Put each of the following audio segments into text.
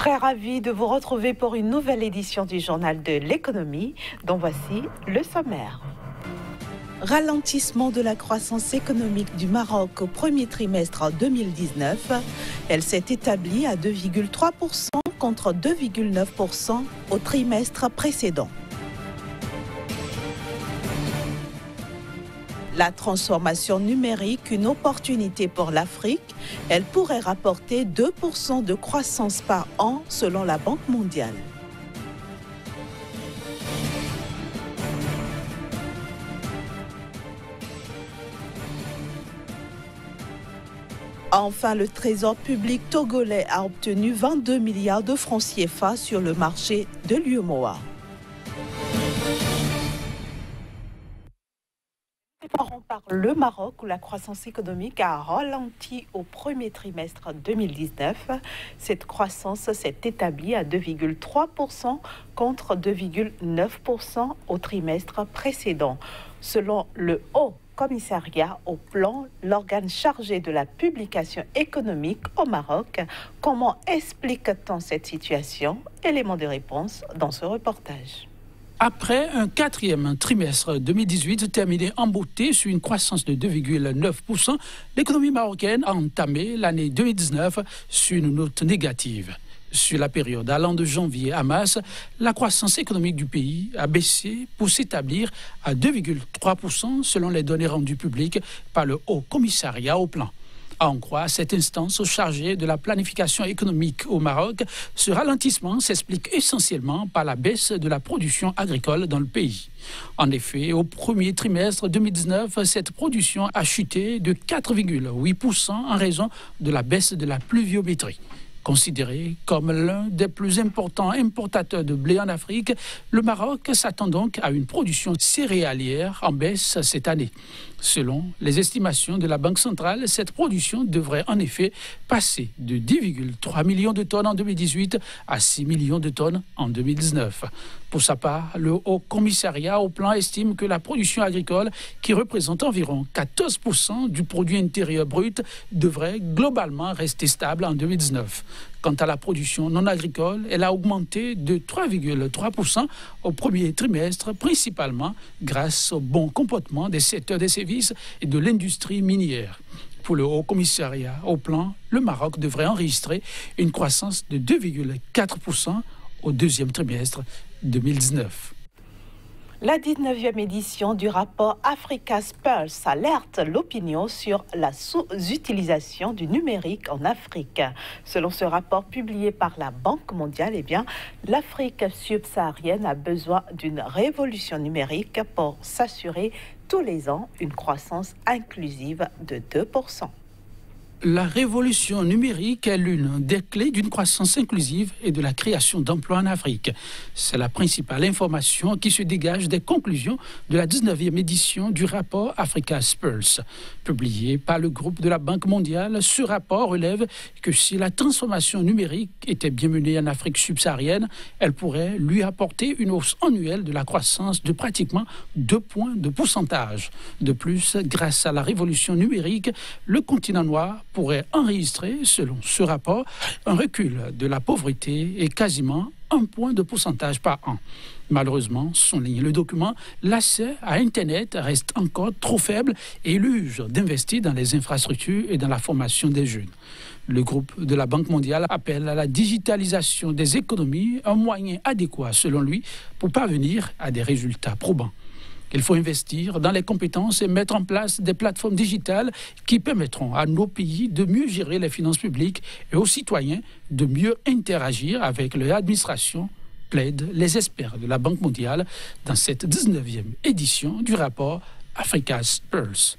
Très ravi de vous retrouver pour une nouvelle édition du Journal de l'économie, dont voici le sommaire. Ralentissement de la croissance économique du Maroc au premier trimestre 2019. Elle s'est établie à 2,3% contre 2,9% au trimestre précédent. La transformation numérique, une opportunité pour l'Afrique, elle pourrait rapporter 2% de croissance par an selon la Banque mondiale. Enfin, le Trésor public togolais a obtenu 22 milliards de francs CFA sur le marché de l'UEMOA. Par le Maroc, où la croissance économique a ralenti au premier trimestre 2019. Cette croissance s'est établie à 2,3% contre 2,9% au trimestre précédent. Selon le Haut Commissariat au plan, l'organe chargé de la publication économique au Maroc, comment explique-t-on cette situation? Élément de réponse dans ce reportage. Après un quatrième trimestre 2018 terminé en beauté sur une croissance de 2,9%, l'économie marocaine a entamé l'année 2019 sur une note négative. Sur la période allant de janvier à mars, la croissance économique du pays a baissé pour s'établir à 2,3% selon les données rendues publiques par le Haut Commissariat au plan. À en croire cette instance chargée de la planification économique au Maroc, ce ralentissement s'explique essentiellement par la baisse de la production agricole dans le pays. En effet, au premier trimestre 2019, cette production a chuté de 4,8% en raison de la baisse de la pluviométrie. Considéré comme l'un des plus importants importateurs de blé en Afrique, le Maroc s'attend donc à une production céréalière en baisse cette année. Selon les estimations de la Banque centrale, cette production devrait en effet passer de 10,3 millions de tonnes en 2018 à 6 millions de tonnes en 2019. Pour sa part, le Haut Commissariat au plan estime que la production agricole, qui représente environ 14% du produit intérieur brut, devrait globalement rester stable en 2019. Quant à la production non agricole, elle a augmenté de 3,3% au premier trimestre, principalement grâce au bon comportement des secteurs des services et de l'industrie minière. Pour le Haut Commissariat au plan, le Maroc devrait enregistrer une croissance de 2,4% au deuxième trimestre 2019. La 19e édition du rapport Africa's Pulse alerte l'opinion sur la sous-utilisation du numérique en Afrique. Selon ce rapport publié par la Banque mondiale, l'Afrique subsaharienne a besoin d'une révolution numérique pour s'assurer tous les ans une croissance inclusive de 2%. La révolution numérique est l'une des clés d'une croissance inclusive et de la création d'emplois en Afrique. C'est la principale information qui se dégage des conclusions de la 19e édition du rapport Africa's Pulse. Publié par le groupe de la Banque mondiale, ce rapport relève que si la transformation numérique était bien menée en Afrique subsaharienne, elle pourrait lui apporter une hausse annuelle de la croissance de pratiquement 2 points de pourcentage. De plus, grâce à la révolution numérique, le continent noir pourrait enregistrer, selon ce rapport, un recul de la pauvreté et quasiment 1 point de pourcentage par an. Malheureusement, souligne le document, l'accès à Internet reste encore trop faible et il urge d'investir dans les infrastructures et dans la formation des jeunes. Le groupe de la Banque mondiale appelle à la digitalisation des économies, un moyen adéquat, selon lui, pour parvenir à des résultats probants. Il faut investir dans les compétences et mettre en place des plateformes digitales qui permettront à nos pays de mieux gérer les finances publiques et aux citoyens de mieux interagir avec leur administration, plaident les experts de la Banque mondiale dans cette 19e édition du rapport Africa's Pulse.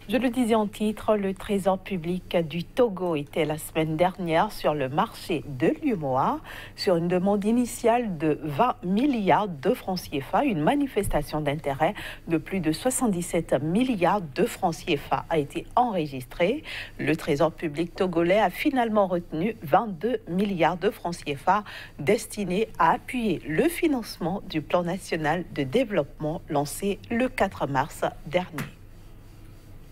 Je le disais en titre, le Trésor public du Togo était la semaine dernière sur le marché de l'UEMOA sur une demande initiale de 20 milliards de francs CFA. Une manifestation d'intérêt de plus de 77 milliards de francs CFA a été enregistrée. Le Trésor public togolais a finalement retenu 22 milliards de francs CFA destinés à appuyer le financement du plan national de développement lancé le 4 mars dernier.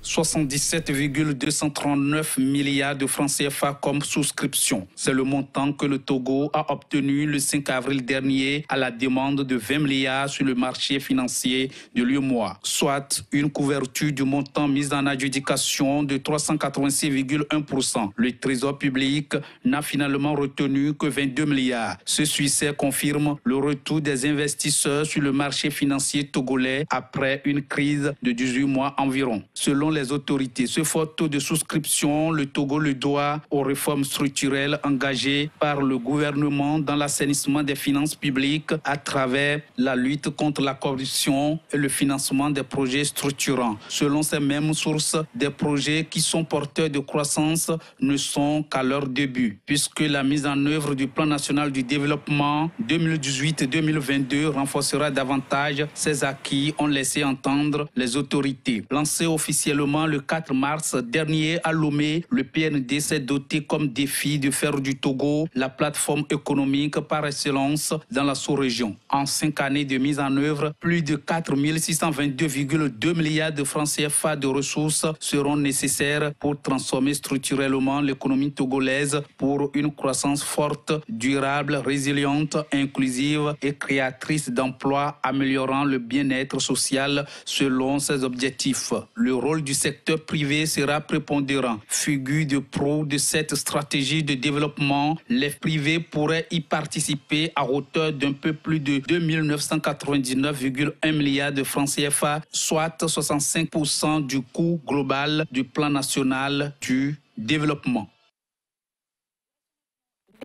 77,239 milliards de francs CFA comme souscription. C'est le montant que le Togo a obtenu le 5 avril dernier à la demande de 20 milliards sur le marché financier de l'UEMOA, soit une couverture du montant mis en adjudication de 386,1%. Le Trésor public n'a finalement retenu que 22 milliards. Ce succès confirme le retour des investisseurs sur le marché financier togolais après une crise de 18 mois environ. Selon les autorités, ce fort taux de souscription, le Togo le doit aux réformes structurelles engagées par le gouvernement dans l'assainissement des finances publiques à travers la lutte contre la corruption et le financement des projets structurants. Selon ces mêmes sources, des projets qui sont porteurs de croissance ne sont qu'à leur début, puisque la mise en œuvre du Plan national du développement 2018-2022 renforcera davantage ces acquis, ont laissé entendre les autorités. Lancé officiellement le 4 mars dernier à Lomé, le PND s'est doté comme défi de faire du Togo la plateforme économique par excellence dans la sous-région. En 5 années de mise en œuvre, plus de 4 622,2 milliards de francs CFA de ressources seront nécessaires pour transformer structurellement l'économie togolaise pour une croissance forte, durable, résiliente, inclusive et créatrice d'emplois, améliorant le bien-être social selon ses objectifs. Le rôle du secteur privé sera prépondérant. Figure de proue de cette stratégie de développement, les privés pourraient y participer à hauteur d'un peu plus de 2 999,1 milliards de francs CFA, soit 65% du coût global du plan national du développement.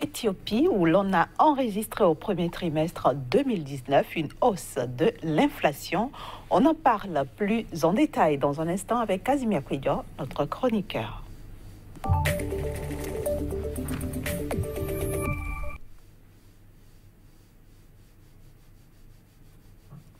Éthiopie, où l'on a enregistré au premier trimestre 2019 une hausse de l'inflation. On en parle plus en détail dans un instant avec Casimir Kouidio, notre chroniqueur.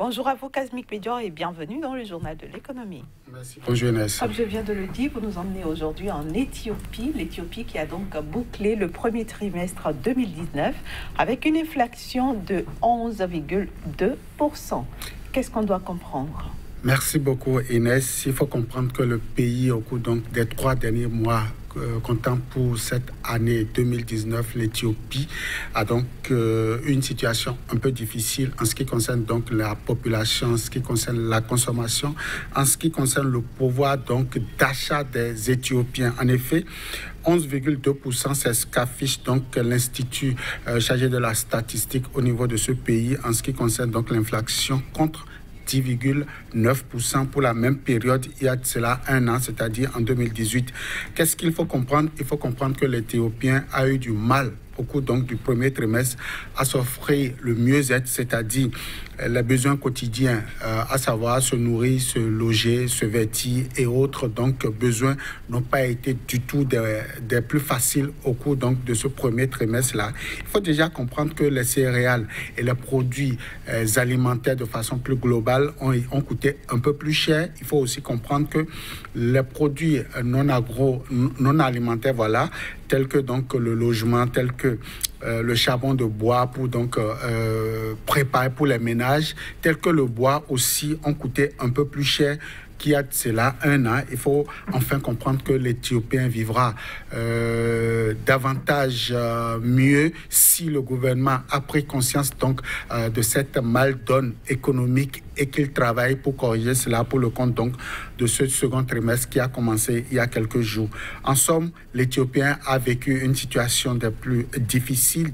Bonjour à vous, Casimir Kouidio, et bienvenue dans le journal de l'économie. Merci. Bonjour Inès. Comme je viens de le dire, vous nous emmenez aujourd'hui en Éthiopie. L'Éthiopie qui a donc bouclé le premier trimestre 2019 avec une inflation de 11,2%. Qu'est-ce qu'on doit comprendre ? Merci beaucoup Inès. Il faut comprendre que le pays, au cours donc des 3 derniers mois, comptant pour cette année 2019, l'Éthiopie a donc une situation un peu difficile en ce qui concerne donc la population, en ce qui concerne la consommation, en ce qui concerne le pouvoir donc d'achat des Éthiopiens. En effet, 11,2%, c'est ce qu'affiche donc l'Institut chargé de la statistique au niveau de ce pays en ce qui concerne donc l'inflation contre 10,9% pour la même période il y a de cela 1 an, c'est-à-dire en 2018. Qu'est-ce qu'il faut comprendre ? Il faut comprendre que l'Éthiopien a eu du mal au cours donc du premier trimestre à s'offrir le mieux-être, c'est-à-dire les besoins quotidiens, à savoir se nourrir, se loger, se vêtir et autres donc besoins n'ont pas été du tout des plus faciles au cours donc de ce premier trimestre-là. Il faut déjà comprendre que les céréales et les produits alimentaires de façon plus globale ont coûté un peu plus cher. Il faut aussi comprendre que les produits non alimentaires, voilà, tels que donc le logement, tels que le charbon de bois pour donc préparer pour les ménages, tels que le bois aussi ont coûté un peu plus cher qu'il y a de cela 1 an. Il faut enfin comprendre que l'Éthiopien vivra davantage mieux si le gouvernement a pris conscience donc de cette mal-donne économique et qu'il travaille pour corriger cela pour le compte donc de ce second trimestre qui a commencé il y a quelques jours. En somme, l'Éthiopien a vécu une situation des plus difficile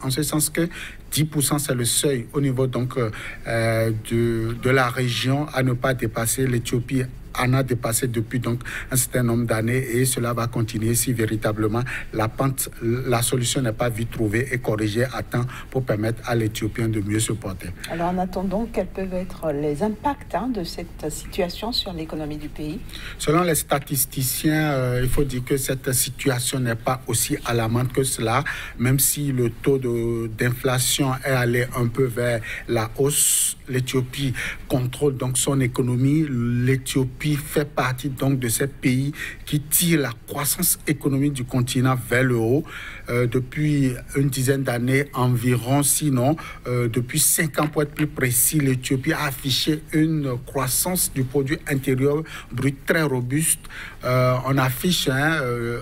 en ce sens que 10%, c'est le seuil au niveau donc de la région à ne pas dépasser. L'Éthiopie en a dépassé depuis donc un certain nombre d'années et cela va continuer si véritablement la solution n'est pas vite trouvée et corrigée à temps pour permettre à l'Éthiopien de mieux se porter. Alors en attendant, quels peuvent être les impacts de cette situation sur l'économie du pays ? Selon les statisticiens, il faut dire que cette situation n'est pas aussi alarmante que cela, même si le taux d'inflation est allé un peu vers la hausse. L'Éthiopie contrôle donc son économie. L'Éthiopie l'Éthiopie fait partie donc de ces pays qui tirent la croissance économique du continent vers le haut. Depuis une dizaine d'années environ, sinon depuis 5 ans pour être plus précis, l'Éthiopie a affiché une croissance du produit intérieur brut très robuste. On affiche,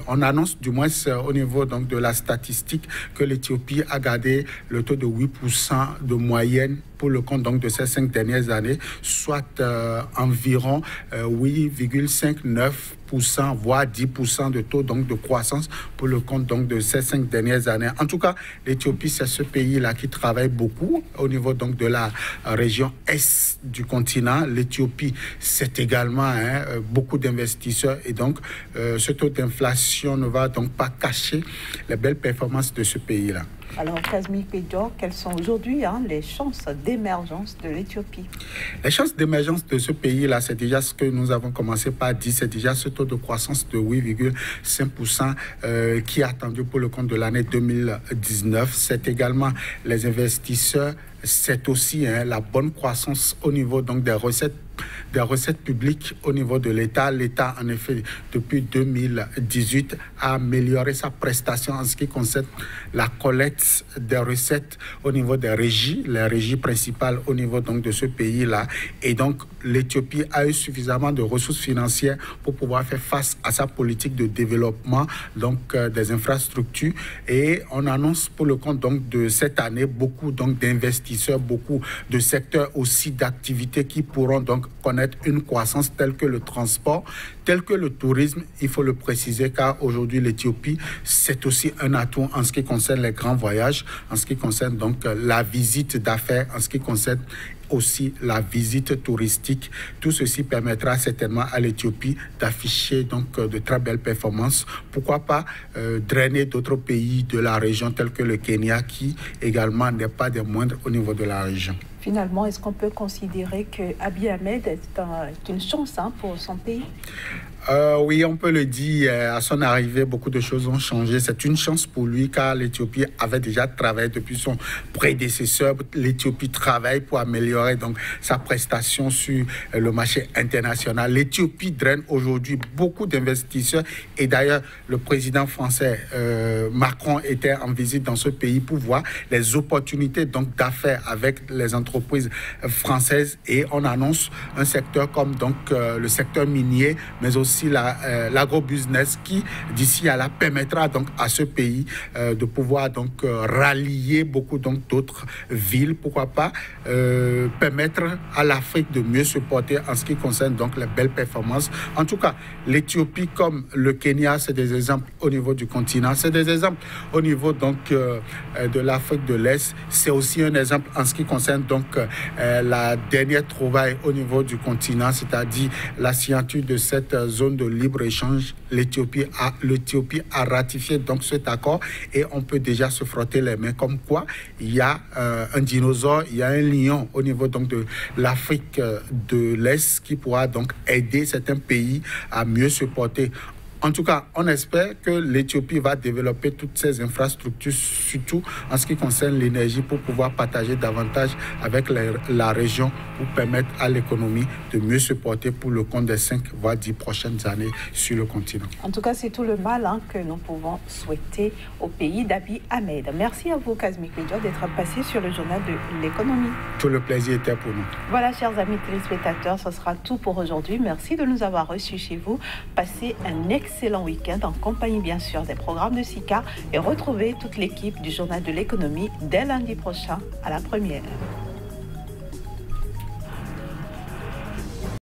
on annonce du moins au niveau donc de la statistique que l'Éthiopie a gardé le taux de 8% de moyenne pour le compte donc de ces 5 dernières années, soit environ 8,59%, voire 10% de taux donc de croissance pour le compte donc de ces 5 dernières années. En tout cas, l'Éthiopie, c'est ce pays-là qui travaille beaucoup au niveau donc de la région est du continent. L'Éthiopie, c'est également beaucoup d'investisseurs et donc ce taux d'inflation ne va donc pas cacher les belles performances de ce pays-là. Alors, Kazmi Pedjo, quelles sont aujourd'hui les chances d'émergence de l'Éthiopie? Les chances d'émergence de ce pays-là, c'est déjà ce que nous avons commencé par dire, c'est déjà ce taux de croissance de 8,5% qui est attendu pour le compte de l'année 2019. C'est également les investisseurs, c'est aussi la bonne croissance au niveau donc des recettes publiques au niveau de l'État. L'État, en effet, depuis 2018, a amélioré sa prestation en ce qui concerne la collecte des recettes au niveau des régies, les régies principales au niveau donc de ce pays-là. Et donc, l'Éthiopie a eu suffisamment de ressources financières pour pouvoir faire face à sa politique de développement donc des infrastructures. Et on annonce pour le compte donc de cette année beaucoup donc d'investisseurs, beaucoup de secteurs aussi d'activités qui pourront donc connaître une croissance telle que le transport, tel que le tourisme, il faut le préciser, car aujourd'hui l'Éthiopie, c'est aussi un atout en ce qui concerne les grands voyages, en ce qui concerne donc la visite d'affaires, en ce qui concerne aussi la visite touristique. Tout ceci permettra certainement à l'Éthiopie d'afficher donc de très belles performances. Pourquoi pas drainer d'autres pays de la région tels que le Kenya, qui également n'est pas des moindres au niveau de la région. Finalement, est-ce qu'on peut considérer que Abiy Ahmed est une chance pour son pays? Oui, on peut le dire. À son arrivée, beaucoup de choses ont changé. C'est une chance pour lui, car l'Éthiopie avait déjà travaillé depuis son prédécesseur. L'Éthiopie travaille pour améliorer donc sa prestation sur le marché international. L'Éthiopie draine aujourd'hui beaucoup d'investisseurs. Et d'ailleurs, le président français Macron était en visite dans ce pays pour voir les opportunités donc d'affaires avec les entreprises françaises. Et on annonce un secteur comme donc le secteur minier, mais aussi l'agrobusiness qui, d'ici à là, permettra donc à ce pays de pouvoir donc rallier beaucoup donc d'autres villes, pourquoi pas permettre à l'Afrique de mieux se porter en ce qui concerne donc les belles performances. En tout cas, l'Éthiopie comme le Kenya, c'est des exemples au niveau du continent, c'est des exemples au niveau donc de l'Afrique de l'Est. C'est aussi un exemple en ce qui concerne donc la dernière trouvaille au niveau du continent, c'est-à-dire la signature de cette zone de libre-échange. L'Éthiopie a ratifié donc cet accord et on peut déjà se frotter les mains comme quoi il y a un dinosaure, il y a un lion au niveau donc de l'Afrique de l'Est qui pourra donc aider certains pays à mieux se porter. En tout cas, on espère que l'Éthiopie va développer toutes ces infrastructures, surtout en ce qui concerne l'énergie, pour pouvoir partager davantage avec la région, pour permettre à l'économie de mieux se porter pour le compte des 5 voire 10 prochaines années sur le continent. En tout cas, c'est tout le mal que nous pouvons souhaiter au pays d'Abiy Ahmed. Merci à vous, Kazmi Pedjo, d'être passé sur le journal de l'économie. Tout le plaisir était pour nous. Voilà, chers amis téléspectateurs, ce sera tout pour aujourd'hui. Merci de nous avoir reçus chez vous. Passez un excellent week-end en compagnie bien sûr des programmes de SICA et retrouvez toute l'équipe du journal de l'économie dès lundi prochain à la première.